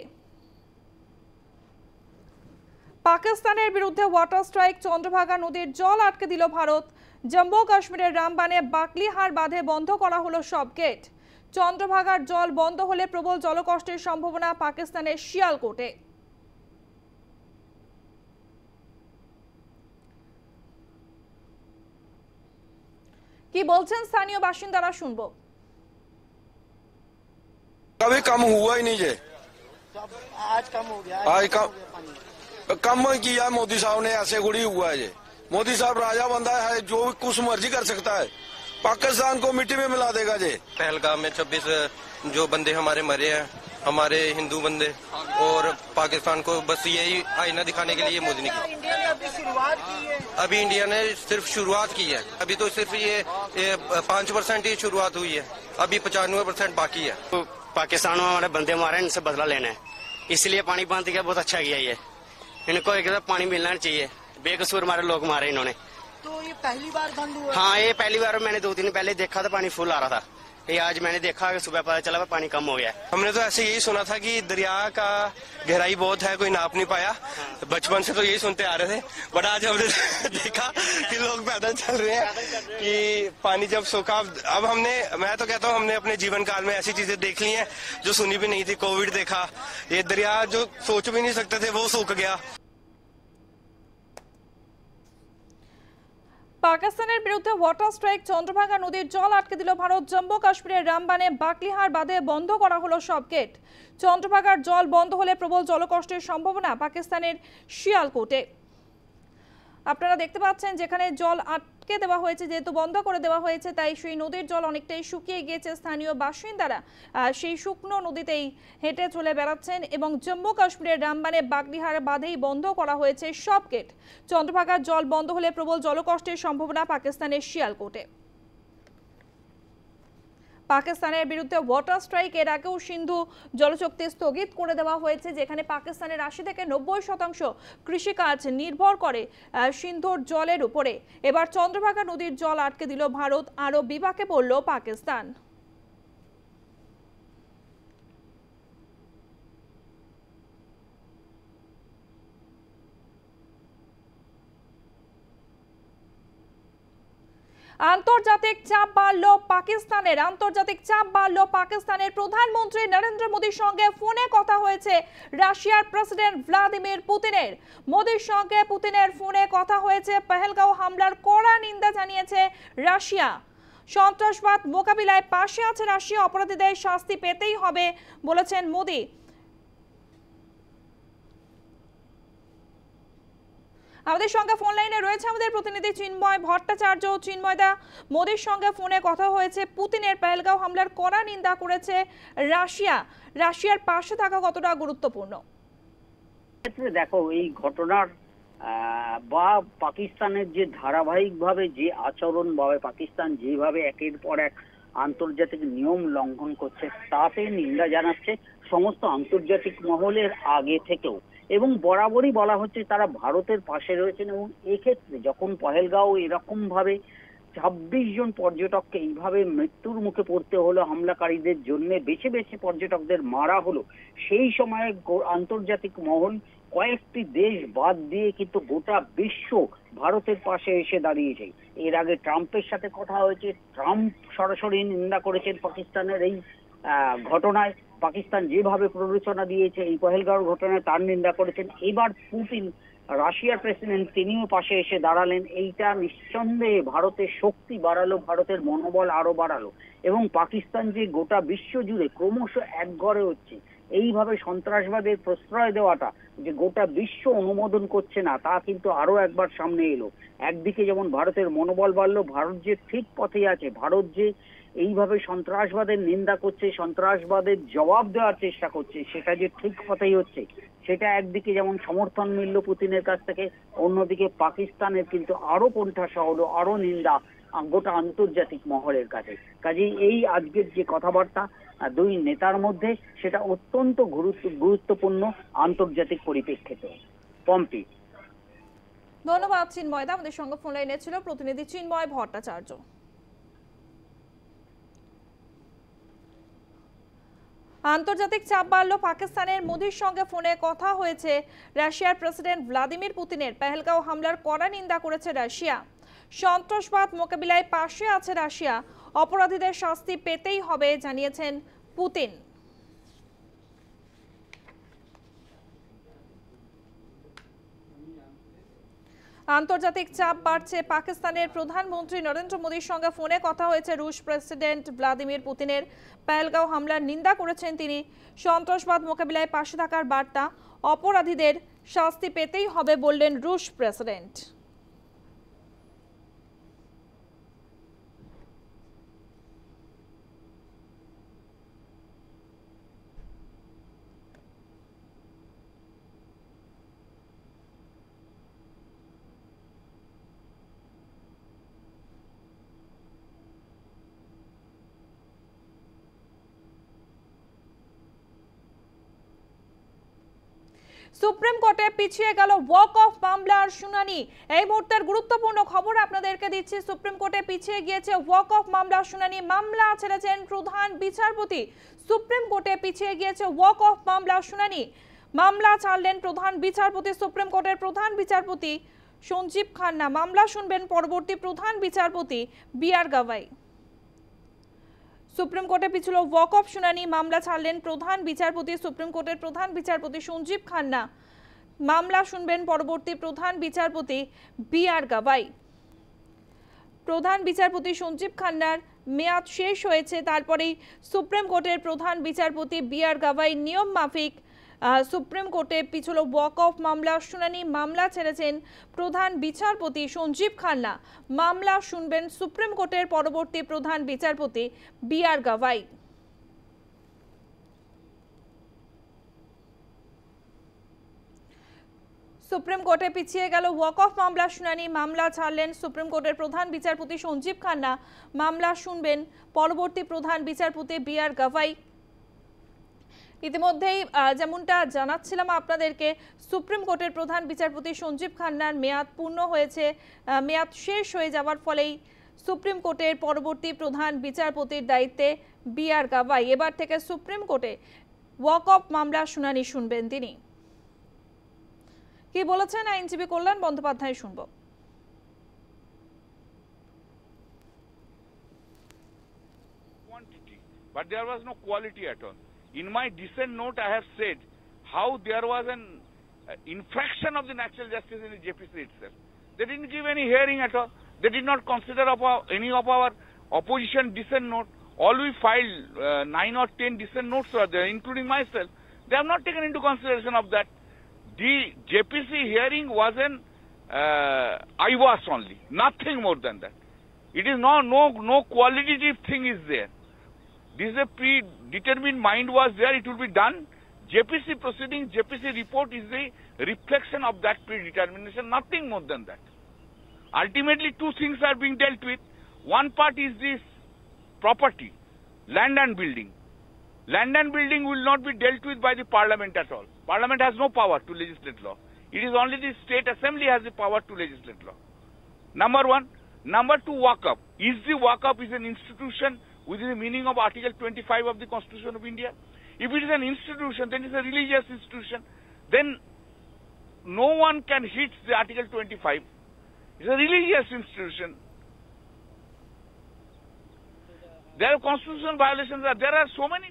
পাকিস্তানের বিরুদ্ধে ওয়াটার স্ট্রাইক, চন্দ্রভাগা নদীর জল আটকে দিল ভারত। জম্মু কাশ্মীরের রামবানে বাকলিহার বাঁধে বন্ধ করা হলো সব গেট। চন্দ্রভাগার জল বন্ধ হলে প্রবল জলকষ্টের সম্ভাবনা পাকিস্তানের শিয়ালকোটে। কি বলছেন স্থানীয় বাসিন্দারা, শুনবো। कभी कम हुआ ही नहीं है, आज कम हो गया। आज कम किया मोदी साहब ने, ऐसे गुड़ी हुआ है। ये मोदी साहब राजा बंदा है, जो कुछ मर्जी कर सकता है, पाकिस्तान को मिट्टी में मिला देगा। ये पहलगाम में 26 जो बंदे हमारे मरे हैं, हमारे हिंदू बंदे, और पाकिस्तान को बस यही आईना दिखाने के लिए मोदी ने किया। इंडिया ने अभी शुरुआत की है, अभी इंडिया ने सिर्फ शुरुआत की है, अभी तो सिर्फ ये 5% ही शुरुआत हुई है, अभी 95% बाकी है। पाकिस्तान में हमारे बंदे मारे, इनसे बदला लेना है, इसलिए पानी बंद किया। बहुत अच्छा किया ये, इनको एक पानी मिलना चाहिए, बेकसूर हमारे लोग मारे इन्होंने। तो ये पहली बार बंद हुआ? हाँ, ये पहली बार। मैंने 2 दिन पहले देखा था पानी फुल आ रहा था, ये आज मैंने देखा कि सुबह पता चला पानी कम हो गया। हमने तो ऐसे यही सुना था कि दरिया का गहराई बहुत है, कोई नाप नहीं पाया। बचपन से तो यही सुनते आ रहे थे, बट आज हमने देखा कि लोग पैदल चल रहे हैं कि पानी जब सूखा। अब मैं तो कहता हूँ हमने अपने जीवन काल में ऐसी चीजें देख ली हैं जो सुनी भी नहीं थी। कोविड देखा, ये दरिया जो सोच भी नहीं सकते थे वो सूख गया। পাকিস্তানের বিরুদ্ধে ওয়াটার স্ট্রাইক, চন্দ্রভাগা নদীর জল আটকে দিল ভারত। জম্মু কাশ্মীরের রামবানে বাকলিহার বাঁধে বন্ধ করা হলো সব গেট। চন্দ্রভাগার জল বন্ধ হলে প্রবল জলকষ্টের সম্ভাবনা পাকিস্তানের শিয়ালকোটে। আপনারা দেখতে পাচ্ছেন যেখানে জল আটকে দেওয়া হয়েছে, যেহেতু বন্ধ করে দেওয়া হয়েছে, তাই সেই নদীর জল অনেকটাই শুকিয়ে গিয়েছে। স্থানীয় বাসিন্দারা সেই শুকনো নদীতেই হেঁটে চলে বেড়াচ্ছেন এবং জম্মু কাশ্মীরের রামবানে বাকলিহার বাঁধেই বন্ধ করা হয়েছে সব গেট। চন্দ্রভাগার জল বন্ধ হলে প্রবল জলকষ্টের সম্ভাবনা পাকিস্তানের শিয়ালকোটে। পাকিস্তানের বিরুদ্ধে ওয়াটার স্ট্রাইক, এর আগেও সিন্ধু জলচুক্তি স্থগিত করে দেওয়া হয়েছে, যেখানে পাকিস্তানের 80 থেকে 90% কৃষিকাজ নির্ভর করে সিন্ধুর জলের উপরে। এবার চন্দ্রভাগা নদীর জল আটকে দিল ভারত, আরও বিপাকে পড়ল পাকিস্তান। আন্তর্জাতিক চাপ বাড়ল পাকিস্তানের প্রধানমন্ত্রী নরেন্দ্র মোদীর সঙ্গে ফোনে কথা হয়েছে রাশিয়ার প্রেসিডেন্ট ভ্লাদিমির পুতিনের। মোদীর সঙ্গে পুতিনের ফোনে কথা হয়েছে। পহেলগাঁও হামলার কড়া নিন্দা জানিয়েছে রাশিয়া। সন্ত্রাসবাদ মোকাবিলায় পাশে আছে রাশিয়া, অপরাধীদের শাস্তি পেতেই হবে বলেছেন মোদী। আমাদের সঙ্গে ফোন লাইনে রয়েছে আমাদের প্রতিনিধি চিন্ময় ভট্টাচার্য। চিন্ময়দা, মোদীর সঙ্গে ফোনে কথা হয়েছে পুতিনের, পহেলগাঁও হামলার কড়া নিন্দা করেছে রাশিয়ার পাশে থাকা কতটা গুরুত্বপূর্ণ? দেখো, এই ঘটনার বা পাকিস্তানের যে ধারাবাহিকভাবে যে আচরণ বা পাকিস্তান যেভাবে একের পর এক আন্তর্জাতিক নিয়ম লঙ্ঘন করছে, তাতে নিন্দা জানাচ্ছে সমস্ত আন্তর্জাতিক মহলের আগে থেকেও, এবং বরাবরই বলা হচ্ছে তারা ভারতের পাশে রয়েছেন। এবং এক্ষেত্রে যখন পহেলগাঁও এরকম ভাবে 26 জন পর্যটককে এইভাবে মৃত্যুর মুখে পড়তে হলো, হামলাকারীদের জন্য বেছে বেছে পর্যটকদের মারা হলো, সেই সময়ে আন্তর্জাতিক মহল কয়েকটি দেশ বাদ দিয়ে কিন্তু গোটা বিশ্ব ভারতের পাশে এসে দাঁড়িয়েছে। এর আগে ট্রাম্পের সাথে কথা হয়েছে, ট্রাম্প সরাসরি নিন্দা করেছেন পাকিস্তানের এই ঘটনায়। পাকিস্তান যেভাবে প্ররোচনা দিয়েছে এই পহেলগাঁওর ঘটনায় তার নিন্দা করেছেন। এবার পুতিন, রাশিয়ার প্রেসিডেন্ট, তিনিও পাশে এসে দাঁড়ালেন। এইটা নিঃসন্দেহে ভারতের শক্তি বাড়ালো, ভারতের মনোবল আরো বাড়ালো, এবং পাকিস্তান যে গোটা বিশ্ব জুড়ে ক্রমশ একঘরে হচ্ছে, এইভাবে সন্ত্রাসবাদের প্রশ্রয় দেওয়াটা যে গোটা বিশ্ব অনুমোদন করছে না, তা কিন্তু আরো একবার সামনে এলো। একদিকে যেমন ভারতের মনোবল বাড়লো, ভারত যে ঠিক পথে আছে, ভারত যে এইভাবে সন্ত্রাসবাদের নিন্দা করছে, সন্ত্রাসবাদের জবাব দেওয়ার চেষ্টা করছে, সেটা যে ঠিক পথেই হচ্ছে সেটা একদিকে যেমন সমর্থন মিলল পুতিনের কাছ থেকে, অন্যদিকে পাকিস্তানের কিন্তু আরো কোণঠাসা হলো, আরো নিন্দা গোটা আন্তর্জাতিক মহলের কাছে। কাজেই এই আজকের যে কথাবার্তা দুই নেতার মধ্যে, সেটা অত্যন্ত গুরুত্বপূর্ণ আন্তর্জাতিক পরিপ্রেক্ষিতে। পম্পি। ধন্যবাদ চিন্ময় দা। আমাদের সঙ্গে ফোন লাইনে ছিল প্রতিনিধি চিন্ময় ভট্টাচার্য। আন্তর্জাতিক চাপ বাড়ল, পাকিস্তানের মোদির সঙ্গে ফোনে কথা হয়েছে রাশিয়ার প্রেসিডেন্ট ভ্লাদিমির পুতিনের। পেহেলগাঁও হামলার কড়া নিন্দা করেছে রাশিয়া। সন্ত্রাসবাদ মোকাবিলায় পাশে আছে রাশিয়া, অপরাধীদের শাস্তি পেতেই হবে জানিয়েছেন পুতিন। আন্তর্জাতিক চাপ বাড়ছে, পাকিস্তানের প্রধানমন্ত্রী নরেন্দ্র মোদীর সঙ্গে ফোনে কথা হয়েছে রুশ প্রেসিডেন্ট ভ্লাদিমির পুতিনের। পেহেলগাঁও হামলার নিন্দা করেছেন তিনি। সন্ত্রাসবাদ মোকাবিলায় পাশে থাকার বার্তা, অপরাধীদের শাস্তি পেতেই হবে বললেন রুশ প্রেসিডেন্ট। সুপ্রিম কোর্টে পিছিয়ে গেল ওয়াক অফ মামলার শুনানি। এই মুহূর্তের গুরুত্বপূর্ণ খবর আপনাদেরকে দিচ্ছি। সুপ্রিম কোর্টে পিছিয়ে গিয়েছে ওয়াক অফ মামলার শুনানি। মামলা ছেড়েছেন প্রধান বিচারপতি। সুপ্রিম কোর্টে পিছিয়ে গিয়েছে ওয়াক অফ মামলার শুনানি। মামলা ছাড়লেন প্রধান বিচারপতি। সুপ্রিম কোর্টের প্রধান বিচারপতি সঞ্জীব খান্না। মামলা শুনবেন পরবর্তী প্রধান বিচারপতি বি.আর. গাভাই। সুপ্রিম কোর্টে পিছল ওয়াক অফ শুনানি। মামলা ছাড়লেন প্রধান বিচারপতি। সুপ্রিম কোর্টের প্রধান বিচারপতি সঞ্জীব খান্না। মামলা শুনবেন পরবর্তী প্রধান বিচারপতি বি.আর. গাভাই। প্রধান বিচারপতি সঞ্জীব খান্নার মেয়াদ শেষ হয়েছে, তারপরেই সুপ্রিম কোর্টের প্রধান বিচারপতি বি.আর. গাভাই নিয়ম মাফিক সুপ্রিম কোর্টে পিছল ওয়াক অফ মামলা শুনানি। মামলা ছেড়েছেন প্রধান বিচারপতি সঞ্জীব খান্না। মামলা শুনবেন সুপ্রিম কোর্টের পরবর্তী প্রধান বিচারপতি বি.আর. গাভাই। সুপ্রিম কোর্টে পিছিয়ে গেল ওয়াক অফ মামলা শুনানি। মামলা ছাড়লেন সুপ্রিম কোর্টের প্রধান বিচারপতি সঞ্জীব খান্না। মামলা শুনবেন পরবর্তী প্রধান বিচারপতি বি.আর. গাভাই। ইতিমধ্যেই যেমনটা জানাচ্ছিলাম আপনাদেরকে, সুপ্রিম কোর্টের প্রধান বিচারপতি সঞ্জীব খান্নার মেয়াদ পূর্ণ হয়েছে। মেয়াদ শেষ হয়ে যাওয়ার ফলেই সুপ্রিম কোর্টের পরবর্তী প্রধান বিচারপতির দায়িত্বে বি.আর. গাভাই। এবার থেকে সুপ্রিম কোর্টে ওয়াক অফ মামলা শুনানি শুনবেন তিনি। কি বলেছেন আইনজীবী কল্যাণ বন্দ্যোপাধ্যায় শুনব। But there was no quality at all. In my dissent note, I have said how there was an infraction of the natural justice in the JPC itself. They didn't give any hearing at all. They did not consider any of our opposition dissent note. All we filed 9 or 10 dissent notes were there, including myself. They have not taken into consideration of that. The JPC hearing was an IWAS only, nothing more than that. It is no qualitative thing is there. This is a predetermined mind was there, it will be done. JPC proceedings, JPC report is the reflection of that predetermination, nothing more than that. Ultimately, two things are being dealt with. One part is this property, land and building. Land and building will not be dealt with by the parliament at all. Parliament has no power to legislate law. It is only the state assembly has the power to legislate law. Number one. Number two, Waqf. Is the Waqf is an institution within the meaning of Article 25 of the Constitution of India? If it is an institution, then it is a religious institution. Then no one can hit the Article 25. It is a religious institution. There are constitutional violations. There are so many.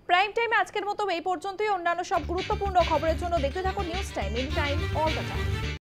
Prime টাইমে আজকের মতো এই পর্যন্তই। অন্যান্য সব গুরুত্বপূর্ণ খবরের জন্য দেখতে থাকুন news time, any time, all the time.